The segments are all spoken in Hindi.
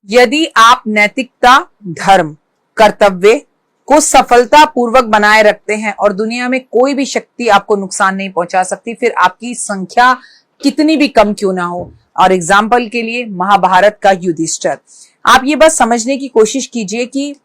यदि आप नैतिकता, धर्म, कर्तव्य को सफलतापूर्वक बनाए रखते हैं और दुनिया में कोई भी शक्ति आपको नुकसान नहीं पहुंचा सकती, फिर आपकी संख्या कितनी भी कम क्यों ना हो। और एग्जाम्पल के लिए महाभारत का युधिष्ठिर, आप ये बस समझने की कोशिश कीजिए कि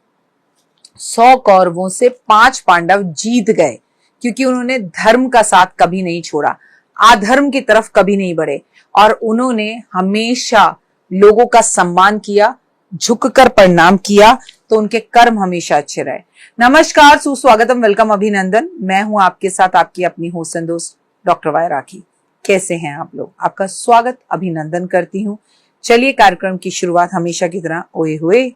100 कौरवों से 5 पांडव जीत गए क्योंकि उन्होंने धर्म का साथ कभी नहीं छोड़ा, अधर्म की तरफ कभी नहीं बढ़े और उन्होंने हमेशा लोगों का सम्मान किया, झुककर प्रणाम किया, तो उनके कर्म हमेशा अच्छे रहे। नमस्कार, सुस्वागतम, वेलकम, अभिनंदन। मैं हूं आपके साथ आपकी अपनी होस्ट एंड दोस्त डॉक्टर वाई राखी। कैसे हैं आप लोग? आपका स्वागत, अभिनंदन करती हूं। चलिए कार्यक्रम की शुरुआत हमेशा की तरह ओए हुए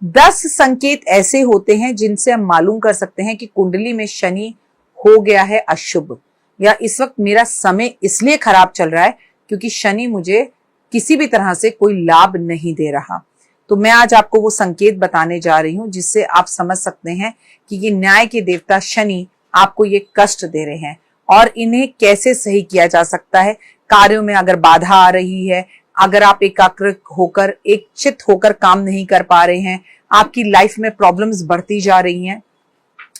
10 संकेत ऐसे होते हैं जिनसे हम मालूम कर सकते हैं कि कुंडली में शनि हो गया है अशुभ, या इस वक्त मेरा समय इसलिए खराब चल रहा है क्योंकि शनि मुझे किसी भी तरह से कोई लाभ नहीं दे रहा। तो मैं आज आपको वो संकेत बताने जा रही हूं जिससे आप समझ सकते हैं कि ये न्याय के देवता शनि आपको ये कष्ट दे रहे हैं और इन्हें कैसे सही किया जा सकता है। कार्यों में अगर बाधा आ रही है, अगर आप एकाग्र होकर, एक चित्त होकर काम नहीं कर पा रहे हैं, आपकी लाइफ में प्रॉब्लम्स बढ़ती जा रही हैं,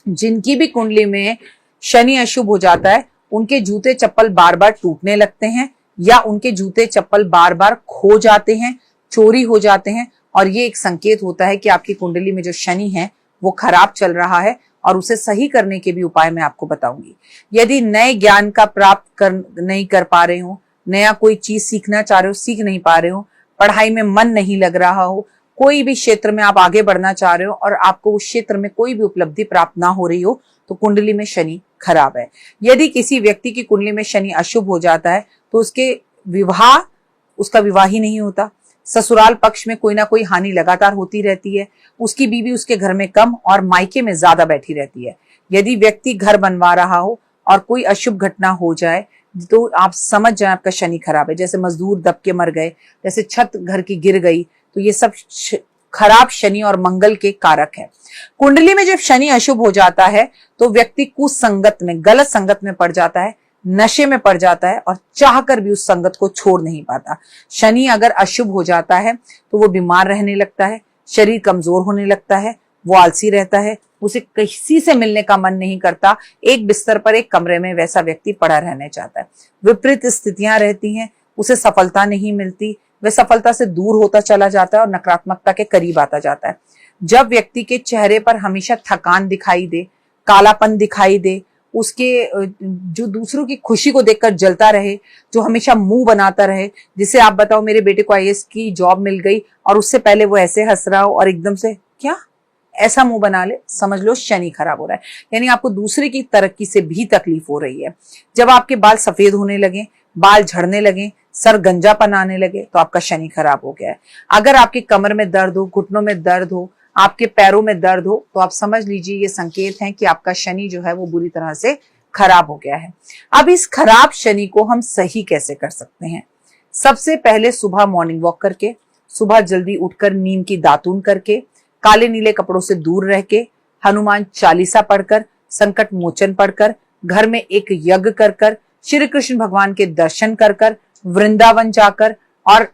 जिनकी भी कुंडली में शनि अशुभ हो जाता है उनके जूते चप्पल बार बार टूटने लगते हैं या उनके जूते चप्पल बार बार खो जाते हैं, चोरी हो जाते हैं, और ये एक संकेत होता है कि आपकी कुंडली में जो शनि है वो खराब चल रहा है और उसे सही करने के भी उपाय मैं आपको बताऊंगी। यदि नए ज्ञान का नहीं कर पा रहे हो, नया कोई चीज सीखना चाह रहे हो, सीख नहीं पा रहे हो, पढ़ाई में मन नहीं लग रहा हो, कोई भी क्षेत्र में आप आगे बढ़ना चाह रहे हो और आपको उस क्षेत्र में कोई भी उपलब्धि प्राप्त ना हो रही हो, तो कुंडली में शनि खराब है। यदि किसी व्यक्ति की कुंडली में शनि अशुभ हो जाता है तो उसका विवाह ही नहीं होता, ससुराल पक्ष में कोई ना कोई हानि लगातार होती रहती है, उसकी बीवी उसके घर में कम और मायके में ज्यादा बैठी रहती है। यदि व्यक्ति घर बनवा रहा हो और कोई अशुभ घटना हो जाए तो आप समझ जाए आपका शनि खराब है। जैसे मजदूर दब के मर गए, जैसे छत घर की गिर गई, तो ये सब खराब शनि और मंगल के कारक है। कुंडली में जब शनि अशुभ हो जाता है तो व्यक्ति कुसंगत में, गलत संगत में पड़ जाता है, नशे में पड़ जाता है और चाहकर भी उस संगत को छोड़ नहीं पाता। शनि अगर अशुभ हो जाता है तो वो बीमार रहने लगता है, शरीर कमजोर होने लगता है, वो आलसी रहता है, उसे किसी से मिलने का मन नहीं करता, एक बिस्तर पर एक कमरे में वैसा व्यक्ति पड़ा रहने चाहता है। विपरीत स्थितियां रहती हैं, उसे सफलता नहीं मिलती, वह सफलता से दूर होता चला जाता है और नकारात्मकता के करीब आता जाता है। जब व्यक्ति के चेहरे पर हमेशा थकान दिखाई दे, कालापन दिखाई दे, उसके जो दूसरों की खुशी को देखकर जलता रहे, जो हमेशा मुंह बनाता रहे, जिसे आप बताओ मेरे बेटे को आईएएस की जॉब मिल गई और उससे पहले वो ऐसे हंस रहा हो और एकदम से क्या ऐसा मुंह बना ले, समझ लो शनि खराब हो रहा है। यानी आपको दूसरे की तरक्की से भी तकलीफ हो रही है। जब आपके बाल सफेद होने लगे, बाल झड़ने लगे, सर गंजापन आने लगे, तो आपका शनि खराब हो गया है। अगर आपकी कमर में दर्द हो, घुटनों में दर्द हो, आपके पैरों में दर्द हो, तो आप समझ लीजिए ये संकेत है कि आपका शनि जो है वो बुरी तरह से खराब हो गया है। अब इस खराब शनि को हम सही कैसे कर सकते हैं? सबसे पहले सुबह मॉर्निंग वॉक करके, सुबह जल्दी उठकर नीम की दातून करके, काले नीले कपड़ों से दूर रह के, हनुमान चालीसा पढ़कर, संकट मोचन पढ़कर, घर में एक यज्ञ कर श्री कृष्ण भगवान के दर्शन कर वृंदावन जाकर और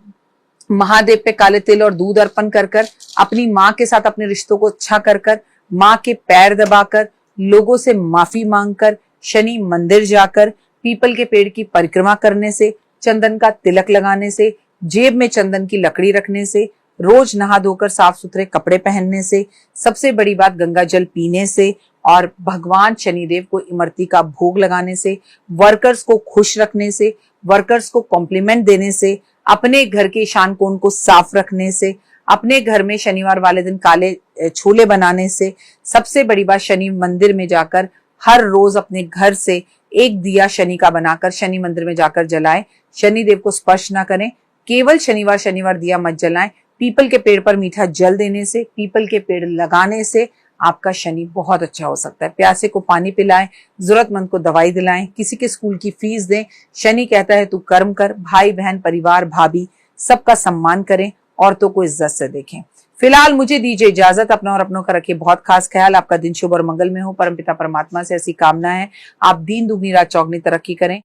महादेव पे काले तिल और दूध अर्पण कर अपनी माँ के साथ अपने रिश्तों को अच्छा कर माँ के पैर दबाकर, लोगों से माफी मांगकर, शनि मंदिर जाकर, पीपल के पेड़ की परिक्रमा करने से, चंदन का तिलक लगाने से, जेब में चंदन की लकड़ी रखने से, रोज नहा धोकर साफ सुथरे कपड़े पहनने से, सबसे बड़ी बात गंगा जल पीने से और भगवान शनिदेव को इमरती का भोग लगाने से, वर्कर्स को खुश रखने से, वर्कर्स को कॉम्प्लीमेंट देने से, अपने घर के ईशान कोण को साफ रखने से, अपने घर में शनिवार वाले दिन काले छोले बनाने से, सबसे बड़ी बात शनि मंदिर में जाकर हर रोज अपने घर से एक दिया शनि का बनाकर शनि मंदिर में जाकर जलाएं। शनिदेव को स्पर्श ना करें, केवल शनिवार शनिवार दिया मत जलाएं। पीपल के पेड़ पर मीठा जल देने से, पीपल के पेड़ लगाने से आपका शनि बहुत अच्छा हो सकता है। प्यासे को पानी पिलाएं, जरूरतमंद को दवाई दिलाएं, किसी के स्कूल की फीस दें। शनि कहता है तू कर्म कर, भाई बहन परिवार भाभी सबका सम्मान करें, औरतों को इज्जत से देखें। फिलहाल मुझे दीजिए इजाजत। अपना और अपनों का रखिए बहुत खास ख्याल। आपका दिन शुभ और मंगल में हो। परमपिता परमात्मा से ऐसी कामना है आप दीन दुगनी रात चौगनी तरक्की करें।